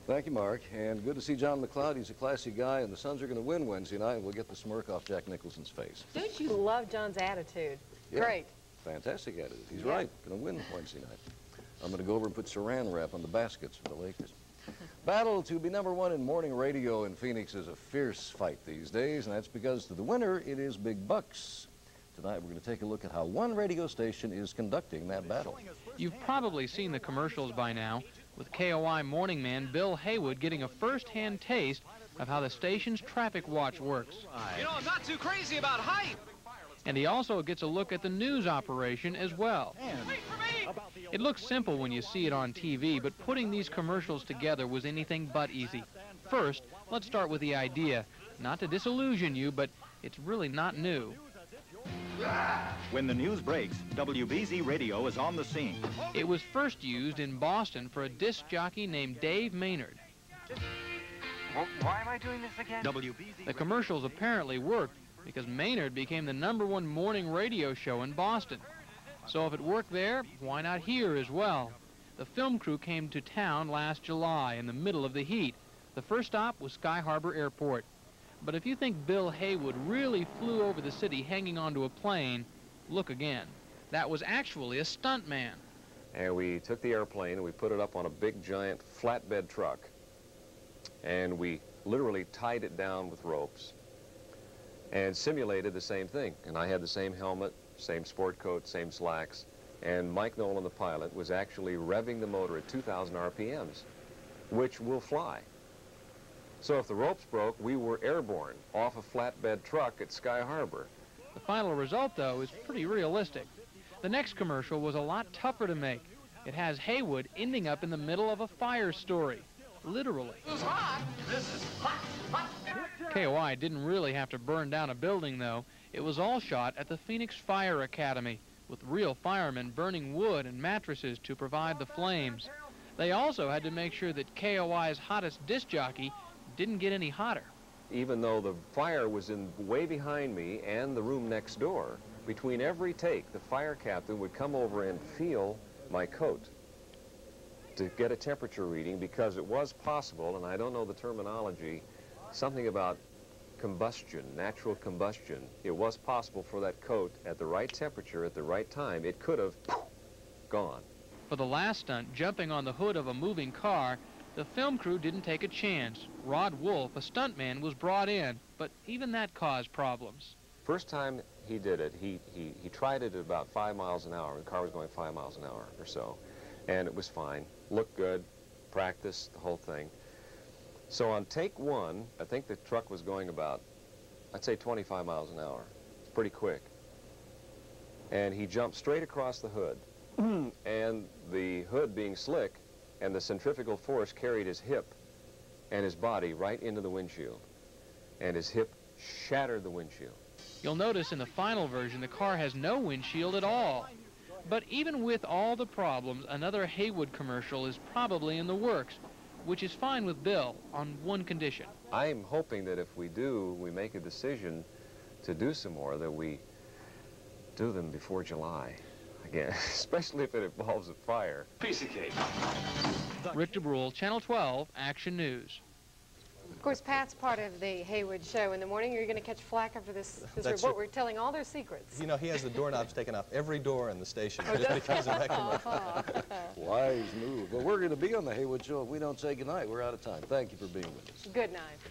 Thank you, Mark. And good to see John McLeod. He's a classy guy, and the Suns are going to win Wednesday night. We'll get the smirk off Jack Nicholson's face. Don't you love John's attitude? Yeah, great. Fantastic attitude. He's right. Going to win Wednesday night. I'm going to go over and put saran wrap on the baskets for the Lakers. Battle to be #1 in morning radio in Phoenix is a fierce fight these days, and that's because to the winner, it is big bucks. Tonight, we're going to take a look at how one radio station is conducting that battle. You've probably seen the commercials by now, with KOY morning man Bill Heywood getting a first-hand taste of how the station's traffic watch works. You know, I'm not too crazy about height. And he also gets a look at the news operation as well. Wait for me! It looks simple when you see it on TV, but putting these commercials together was anything but easy. First, let's start with the idea. Not to disillusion you, but it's really not new. When the news breaks, WBZ Radio is on the scene. It was first used in Boston for a disc jockey named Dave Maynard. Why am I doing this again? The commercials apparently worked because Maynard became the #1 morning radio show in Boston. So if it worked there, why not here as well? The film crew came to town last July in the middle of the heat. The first stop was Sky Harbor Airport. But if you think Bill Heywood really flew over the city hanging onto a plane, look again. That was actually a stuntman. And we took the airplane and we put it up on a big giant flatbed truck. And we literally tied it down with ropes and simulated the same thing. And I had the same helmet, same sport coat, same slacks. And Mike Nolan, the pilot, was actually revving the motor at 2,000 RPMs, which will fly. So if the ropes broke, we were airborne off a flatbed truck at Sky Harbor. The final result, though, is pretty realistic. The next commercial was a lot tougher to make. It has Heywood ending up in the middle of a fire story, literally. This is hot. This is hot, hot. KOY didn't really have to burn down a building, though. It was all shot at the Phoenix Fire Academy, with real firemen burning wood and mattresses to provide the flames. They also had to make sure that KOY's hottest disc jockey didn't get any hotter. Even though the fire was way behind me and the room next door, between every take, the fire captain would come over and feel my coat to get a temperature reading, because it was possible, and I don't know the terminology, something about combustion, natural combustion. It was possible for that coat at the right temperature at the right time. It could have gone. For the last stunt, jumping on the hood of a moving car, the film crew didn't take a chance. Rod Wolf, a stuntman, was brought in, but even that caused problems. First time he did it, he tried it at about 5 miles an hour. The car was going 5 miles an hour or so, and it was fine. Looked good, practiced, the whole thing. So on take 1, I think the truck was going about, I'd say 25 miles an hour. It's pretty quick. And he jumped straight across the hood. And the hood being slick, and the centrifugal force carried his hip and his body right into the windshield. And his hip shattered the windshield. You'll notice in the final version the car has no windshield at all. But even with all the problems, another Heywood commercial is probably in the works, which is fine with Bill on one condition. I'm hoping that if we make a decision to do some more, that we do them before July. Again, especially if it involves a fire. Piece of cake. Rick DeBrule, Channel 12, Action News. Of course, Pat's part of the Heywood show in the morning. You're going to catch flack after this report. We're telling all their secrets. You know, he has the doorknobs taken off every door in the station just because of that commercial. Wise move. Well, we're going to be on the Heywood show if we don't say goodnight. We're out of time. Thank you for being with us. Good night.